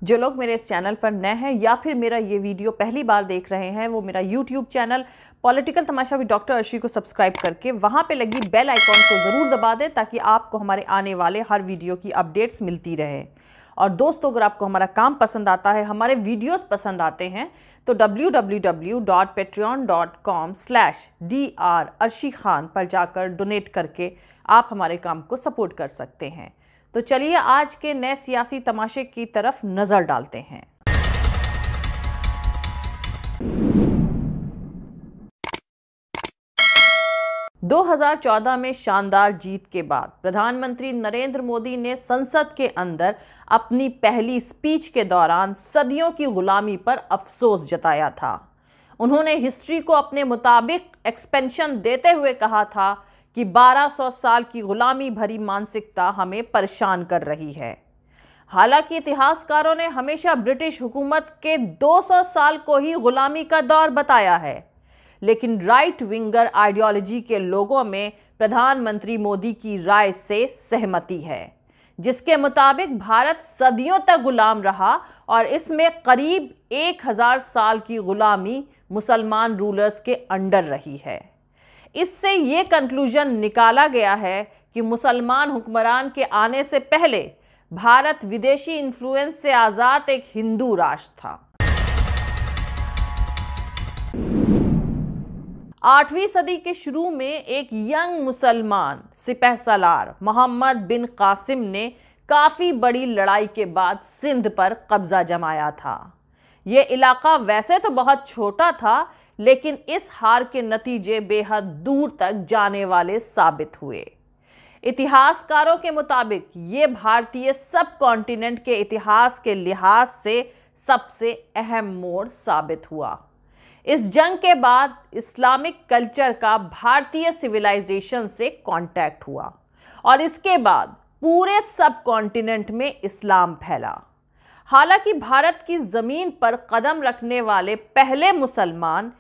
जो लोग मेरे इस चैनल पर नए हैं या फिर मेरा ये वीडियो पहली बार देख रहे हैं वो मेरा YouTube channel political Tamasha with doctor Arshi को सब्सक्राइब करके वहां पे लगी बेल आइकॉन को ज़रूर दबा दें ताकि आपको हमारे आने वाले हर वीडियो की अपडेट्स मिलती रहे। और दोस्तों, अगर आपको हमारा काम पसंद आता है, हमारे वीडियोस पसंद आते हैं तो www.patreon.com/dr अर्शी खान पर जाकर डोनेट करके आप हमारे काम को सपोर्ट कर सकते हैं। तो चलिए आज के नए सियासी तमाशे की तरफ नजर डालते हैं। – 2014 में शानदार जीत के बाद प्रधानमंत्री नरेंद्र मोदी ने संसद के अंदर अपनी पहली स्पीच के दौरान सदियों की गुलामी पर अफसोस जताया था। उन्होंने हिस्ट्री को अपने मुताबिक एक्सपेंशन देते हुए कहा था कि 1200 साल की गुलामी भरी मानसिकता हमें परेशान कर रही है। हालांकि इतिहासकारों ने हमेशा ब्रिटिश हुकूमत के 200 साल को ही गुलामी का दौर बताया है, लेकिन राइट विंगर आइडियोलॉजी के लोगों में प्रधानमंत्री मोदी की राय से सहमति है, जिसके मुताबिक भारत सदियों तक गुलाम रहा और इसमें करीब 1000 साल की गुलामी मुसलमान रूलर्स के अंडर रही है। इससे ये कंक्लूजन निकाला गया है कि मुसलमान हुक्मरान के आने से पहले भारत विदेशी इन्फ्लुएंस से आजाद एक हिंदू राष्ट्र था। 8वीं सदी के शुरू में एक यंग मुसलमान सिपहसालार मोहम्मद बिन कासिम ने काफी बड़ी लड़ाई के बाद सिंध पर कब्जा जमाया था। यह इलाका वैसे तो बहुत छोटा था, लेकिन इस हार के नतीजे बेहद दूर तक जाने वाले साबित हुए। इतिहासकारों के मुताबिक ये भारतीय सब कॉन्टिनेंट के इतिहास के लिहाज से सबसे अहम मोड़ साबित हुआ। इस जंग के बाद इस्लामिक कल्चर का भारतीय सिविलाइजेशन से कांटेक्ट हुआ और इसके बाद पूरे सब कॉन्टिनेंट में इस्लाम फैला। हालांकि भारत की जमीन पर कदम रखने वाले पहले मुसलमान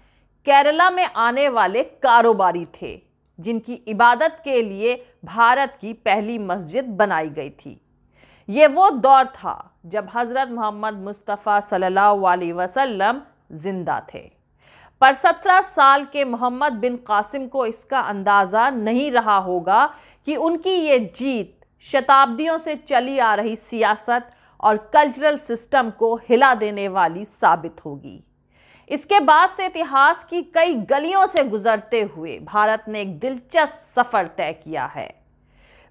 केरला में आने वाले कारोबारी थे, जिनकी इबादत के लिए भारत की पहली मस्जिद बनाई गई थी। ये वो दौर था जब हजरत मोहम्मद मुस्तफ़ा सल्लल्लाहु अलैहि वसल्लम जिंदा थे। पर 17 साल के मोहम्मद बिन कासिम को इसका अंदाज़ा नहीं रहा होगा कि उनकी ये जीत शताब्दियों से चली आ रही सियासत और कल्चरल सिस्टम को हिला देने वाली साबित होगी। इसके बाद से इतिहास की कई गलियों से गुजरते हुए भारत ने एक दिलचस्प सफर तय किया है।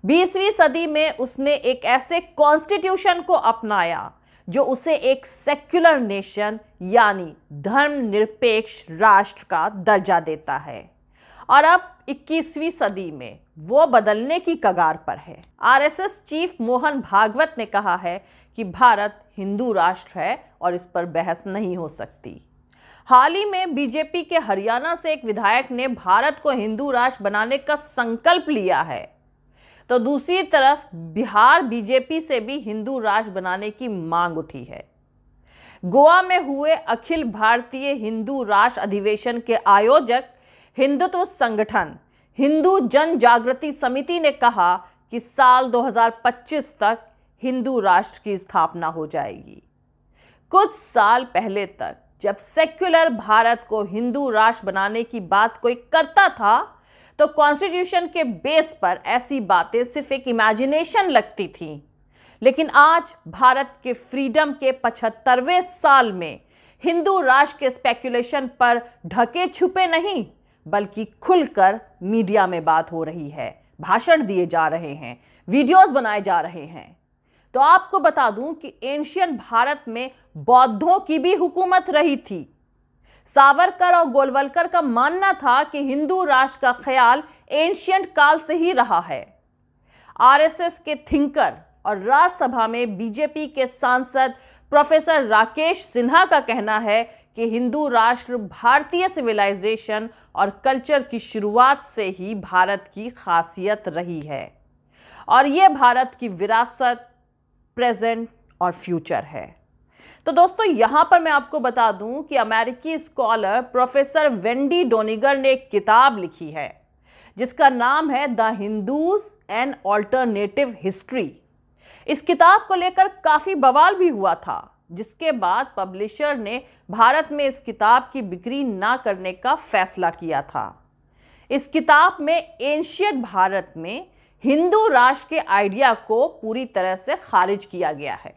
20वीं सदी में उसने एक ऐसे कॉन्स्टिट्यूशन को अपनाया जो उसे एक सेक्युलर नेशन यानी धर्मनिरपेक्ष राष्ट्र का दर्जा देता है, और अब 21वीं सदी में वो बदलने की कगार पर है। आरएसएस चीफ मोहन भागवत ने कहा है कि भारत हिंदू राष्ट्र है और इस पर बहस नहीं हो सकती। हाल ही में बीजेपी के हरियाणा से एक विधायक ने भारत को हिंदू राष्ट्र बनाने का संकल्प लिया है, तो दूसरी तरफ बिहार बीजेपी से भी हिंदू राष्ट्र बनाने की मांग उठी है। गोवा में हुए अखिल भारतीय हिंदू राष्ट्र अधिवेशन के आयोजक हिंदुत्व संगठन हिंदू जन जागृति समिति ने कहा कि साल 2025 तक हिंदू राष्ट्र की स्थापना हो जाएगी। कुछ साल पहले तक जब सेक्युलर भारत को हिंदू राष्ट्र बनाने की बात कोई करता था तो कॉन्स्टिट्यूशन के बेस पर ऐसी बातें सिर्फ एक इमेजिनेशन लगती थी, लेकिन आज भारत के फ्रीडम के 75वें साल में हिंदू राष्ट्र के स्पेकुलेशन पर ढके छुपे नहीं बल्कि खुलकर मीडिया में बात हो रही है, भाषण दिए जा रहे हैं, वीडियोस बनाए जा रहे हैं। तो आपको बता दूं कि एशियन भारत में बौद्धों की भी हुकूमत रही थी। सावरकर और गोलवलकर का मानना था कि हिंदू राष्ट्र का ख्याल एशियंट काल से ही रहा है। आरएसएस के थिंकर और राज्यसभा में बीजेपी के सांसद प्रोफेसर राकेश सिन्हा का कहना है कि हिंदू राष्ट्र भारतीय सिविलाइजेशन और कल्चर की शुरुआत से ही भारत की खासियत रही है और यह भारत की विरासत, प्रेजेंट और फ्यूचर है। तो दोस्तों, यहां पर मैं आपको बता दूं कि अमेरिकी स्कॉलर प्रोफेसर वेंडी डोनिगर ने एक किताब लिखी है जिसका नाम है the Hindus an alternative history. इस किताब को लेकर काफी बवाल भी हुआ था जिसके बाद पब्लिशर ने भारत में इस किताब की बिक्री ना करने का फैसला किया था। इस किताब में एंशियंट भारत में हिंदू राष्ट्र के आइडिया को पूरी तरह से खारिज किया गया है।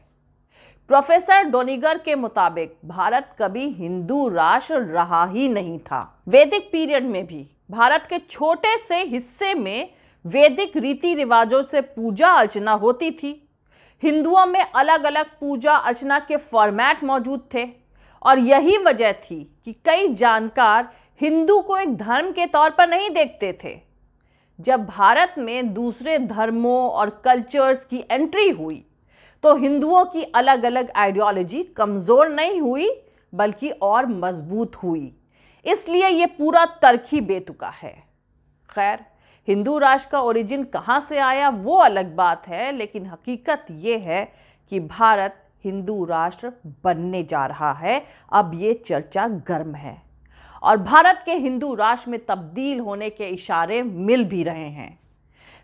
प्रोफेसर डोनिगर के मुताबिक भारत कभी हिंदू राष्ट्र रहा ही नहीं था। वैदिक पीरियड में भी भारत के छोटे से हिस्से में वैदिक रीति रिवाजों से पूजा अर्चना होती थी। हिंदुओं में अलग अलग पूजा अर्चना के फॉर्मेट मौजूद थे और यही वजह थी कि कई जानकार हिंदू को एक धर्म के तौर पर नहीं देखते थे। जब भारत में दूसरे धर्मों और कल्चर्स की एंट्री हुई तो हिंदुओं की अलग अलग आइडियोलॉजी कमजोर नहीं हुई बल्कि और मजबूत हुई। इसलिए यह पूरा तर्क ही बेतुका है। खैर, हिंदू राष्ट्र का ओरिजिन कहां से आया वो अलग बात है, लेकिन हकीकत यह है कि भारत हिंदू राष्ट्र बनने जा रहा है। अब ये चर्चा गर्म है और भारत के हिंदू राष्ट्र में तब्दील होने के इशारे मिल भी रहे हैं।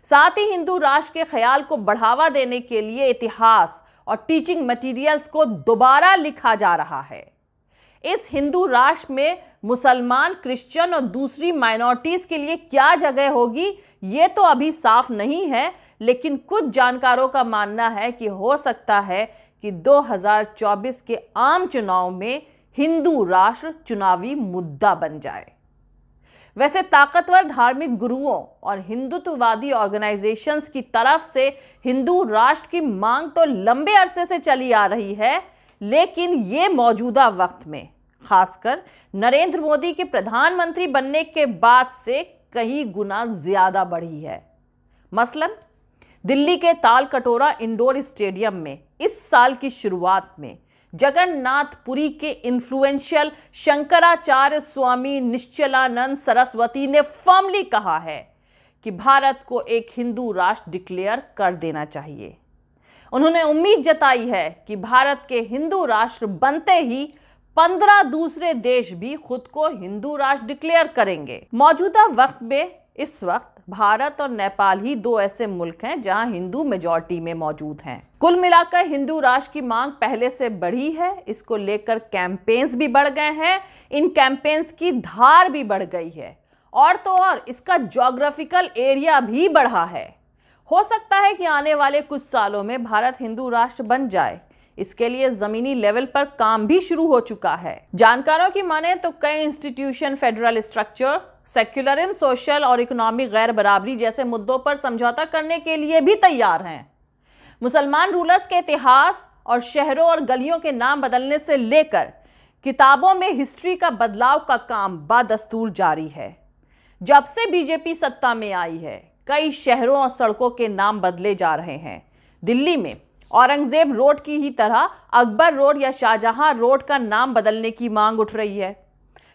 साथ ही हिंदू राष्ट्र के ख्याल को बढ़ावा देने के लिए इतिहास और टीचिंग मटेरियल्स को दोबारा लिखा जा रहा है। इस हिंदू राष्ट्र में मुसलमान, क्रिश्चियन और दूसरी माइनॉरिटीज के लिए क्या जगह होगी ये तो अभी साफ नहीं है, लेकिन कुछ जानकारों का मानना है कि हो सकता है कि 2024 के आम चुनाव में हिंदू राष्ट्र चुनावी मुद्दा बन जाए। वैसे ताकतवर धार्मिक गुरुओं और हिंदुत्ववादी ऑर्गेनाइजेशंस की तरफ से हिंदू राष्ट्र की मांग तो लंबे अरसे से चली आ रही है, लेकिन ये मौजूदा वक्त में खासकर नरेंद्र मोदी के प्रधानमंत्री बनने के बाद से कई गुना ज्यादा बढ़ी है। मसलन दिल्ली के तालकटोरा इंडोर स्टेडियम में इस साल की शुरुआत में जगन्नाथपुरी के इन्फ्लुएंशियल शंकराचार्य स्वामी निश्चलानंद सरस्वती ने फर्मली कहा है कि भारत को एक हिंदू राष्ट्र डिक्लेयर कर देना चाहिए। उन्होंने उम्मीद जताई है कि भारत के हिंदू राष्ट्र बनते ही 15 दूसरे देश भी खुद को हिंदू राष्ट्र डिक्लेयर करेंगे। मौजूदा वक्त में इस वक्त भारत और नेपाल ही दो ऐसे मुल्क हैं जहां हिंदू मेजॉरिटी में मौजूद हैं। कुल मिलाकर हिंदू राष्ट्र की मांग पहले से बढ़ी है। इसको लेकर कैंपेन्स भी बढ़ गए हैं, इन कैंपेन्स की धार भी बढ़ गई है और तो और इसका ज्योग्राफिकल एरिया भी बढ़ा है। हो सकता है कि आने वाले कुछ सालों में भारत हिंदू राष्ट्र बन जाए। इसके लिए जमीनी लेवल पर काम भी शुरू हो चुका है। जानकारों की माने तो कई institution federal structure, secularism, social और इकोनॉमिक गैर बराबरी जैसे मुद्दों पर समझौता करने के लिए भी तैयार हैं। मुसलमान रूलर्स के इतिहास और शहरों और गलियों के नाम बदलने से लेकर किताबों में हिस्ट्री का बदलाव का काम बदस्तूर जारी है। जब से बीजेपी सत्ता में आई है कई शहरों और सड़कों के नाम बदले जा रहे हैं। दिल्ली में औरंगजेब रोड की ही तरह अकबर रोड या शाहजहां रोड का नाम बदलने की मांग उठ रही है,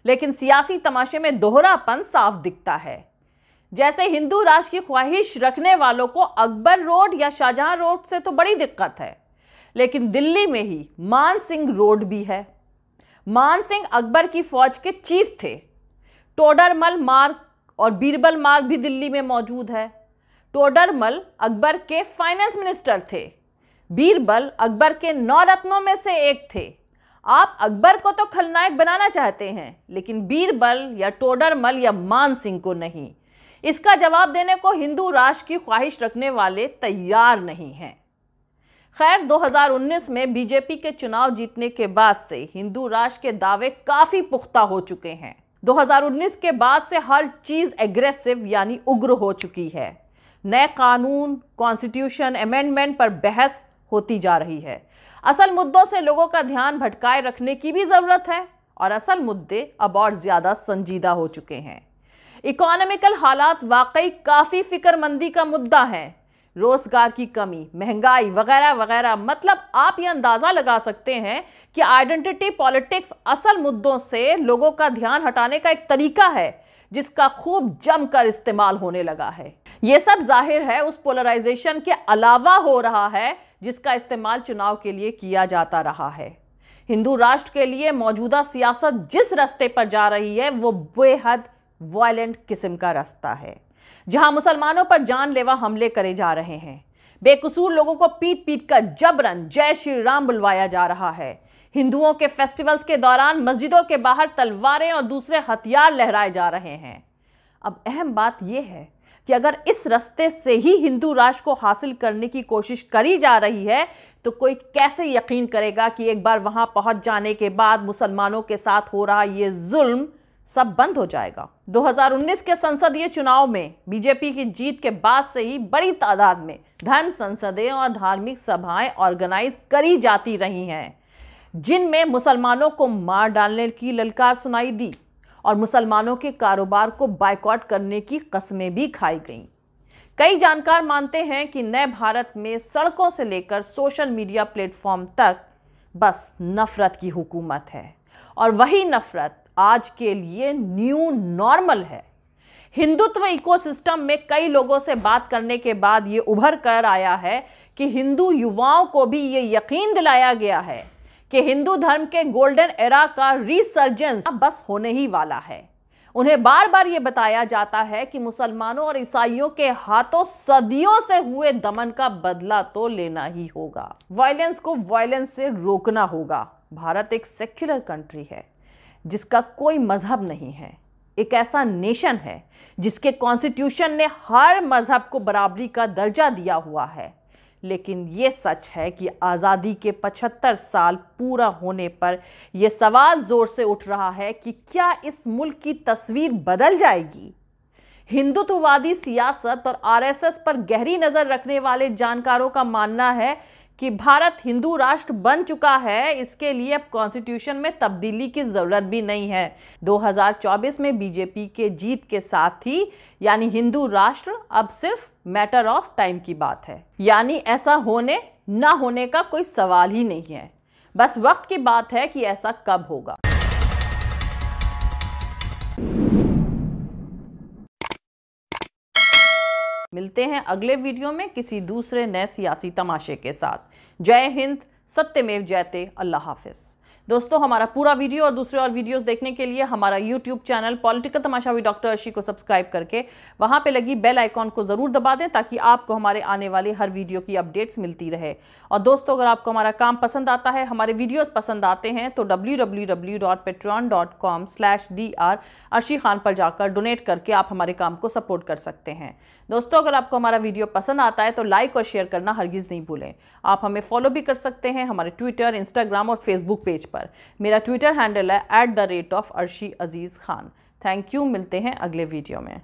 लेकिन सियासी तमाशे में दोहरापन साफ दिखता है। जैसे हिंदू राष्ट्र की ख्वाहिश रखने वालों को अकबर रोड या शाहजहां रोड से तो बड़ी दिक्कत है, लेकिन दिल्ली में ही मान सिंह रोड भी है। मान सिंह अकबर की फौज के चीफ थे। टोडरमल मार्ग और बीरबल मार्ग भी दिल्ली में मौजूद है। टोडरमल अकबर के फाइनेंस मिनिस्टर थे। बीरबल अकबर के 9 रत्नों में से एक थे। आप अकबर को तो खलनायक बनाना चाहते हैं, लेकिन बीरबल या टोडरमल या मान सिंह को नहीं। इसका जवाब देने को हिंदू राष्ट्र की ख्वाहिश रखने वाले तैयार नहीं हैं। खैर, 2019 में बीजेपी के चुनाव जीतने के बाद से हिंदू राष्ट्र के दावे काफी पुख्ता हो चुके हैं। 2019 के बाद से हर चीज एग्रेसिव यानी उग्र हो चुकी है। नए कानून, कॉन्स्टिट्यूशन अमेंडमेंट पर बहस होती जा रही है। असल मुद्दों से लोगों का ध्यान भटकाए रखने की भी जरूरत है और असल मुद्दे अब और ज्यादा संजीदा हो चुके हैं। इकोनॉमिकल हालात वाकई काफी फिक्रमंदी का मुद्दा है। रोजगार की कमी, महंगाई वगैरह वगैरह। मतलब आप ये अंदाजा लगा सकते हैं कि आइडेंटिटी पॉलिटिक्स असल मुद्दों से लोगों का ध्यान हटाने का एक तरीका है जिसका खूब जमकर इस्तेमाल होने लगा है। यह सब जाहिर है उस पोलराइजेशन के अलावा हो रहा है जिसका इस्तेमाल चुनाव के लिए किया जाता रहा है। हिंदू राष्ट्र के लिए मौजूदा सियासत जिस रास्ते पर जा रही है वो बेहद वायलेंट किस्म का रास्ता है, जहां मुसलमानों पर जानलेवा हमले करे जा रहे हैं। बेकसूर लोगों को पीट पीट कर जबरन जय श्री राम बुलवाया जा रहा है। हिंदुओं के फेस्टिवल्स के दौरान मस्जिदों के बाहर तलवारें और दूसरे हथियार लहराए जा रहे हैं। अब अहम बात यह है कि अगर इस रास्ते से ही हिंदू राष्ट्र को हासिल करने की कोशिश करी जा रही है तो कोई कैसे यकीन करेगा कि एक बार वहां पहुंच जाने के बाद मुसलमानों के साथ हो रहा यह जुल्म सब बंद हो जाएगा। 2019 के संसदीय चुनाव में बीजेपी की जीत के बाद से ही बड़ी तादाद में धर्म संसदें और धार्मिक सभाएं ऑर्गेनाइज करी जाती रही हैं, जिनमें मुसलमानों को मार डालने की ललकार सुनाई दी और मुसलमानों के कारोबार को बायकॉट करने की कस्में भी खाई गईं। कई जानकार मानते हैं कि नए भारत में सड़कों से लेकर सोशल मीडिया प्लेटफॉर्म तक बस नफरत की हुकूमत है और वही नफरत आज के लिए न्यू नॉर्मल है। हिंदुत्व इकोसिस्टम में कई लोगों से बात करने के बाद ये उभर कर आया है कि हिंदू युवाओं को भी ये यकीन दिलाया गया है कि हिंदू धर्म के गोल्डन एरा का रिसर्जेंस बस होने ही वाला है। उन्हें बार बार ये बताया जाता है कि मुसलमानों और ईसाइयों के हाथों सदियों से हुए दमन का बदला तो लेना ही होगा। वायलेंस को वायलेंस से रोकना होगा। भारत एक सेक्युलर कंट्री है जिसका कोई मजहब नहीं है, एक ऐसा नेशन है जिसके कॉन्स्टिट्यूशन ने हर मजहब को बराबरी का दर्जा दिया हुआ है। लेकिन यह सच है कि आज़ादी के 75 साल पूरा होने पर यह सवाल जोर से उठ रहा है कि क्या इस मुल्क की तस्वीर बदल जाएगी। हिंदुत्ववादी सियासत और आरएसएस पर गहरी नजर रखने वाले जानकारों का मानना है कि भारत हिंदू राष्ट्र बन चुका है, इसके लिए अब कॉन्स्टिट्यूशन में तब्दीली की जरूरत भी नहीं है। 2024 में बीजेपी के जीत के साथ ही यानी हिंदू राष्ट्र अब सिर्फ मैटर ऑफ टाइम की बात है, यानी ऐसा होने ना होने का कोई सवाल ही नहीं है। बस वक्त की बात है कि ऐसा कब होगा। मिलते हैं अगले वीडियो में किसी दूसरे नए सियासी तमाशे के साथ। जय हिंद, सत्यमेव जयते, अल्लाह हाफिज। दोस्तों, हमारा पूरा वीडियो और दूसरे और वीडियोस देखने के लिए हमारा YouTube channel political Tamasha with doctor Arshi को सब्सक्राइब करके वहां पे लगी बेल आइकॉन को जरूर दबा दें ताकि आपको हमारे आने वाले हर वीडियो की अपडेट्स मिलती रहे। और दोस्तों, अगर आपको हमारा काम पसंद आता है, हमारे वीडियोस पसंद आते हैं तो www.patreon.com/dr अर्शी खान पर जाकर डोनेट करके आप हमारे काम को सपोर्ट कर सकते हैं। दोस्तों, अगर आपको हमारा वीडियो पसंद आता है तो लाइक और शेयर करना हरगिज़ नहीं भूलें। आप हमें फॉलो भी कर सकते हैं हमारे ट्विटर, इंस्टाग्राम और फेसबुक पेज पर। मेरा ट्विटर हैंडल है @arshi_aziz khan। Thank you. मिलते हैं अगले वीडियो में।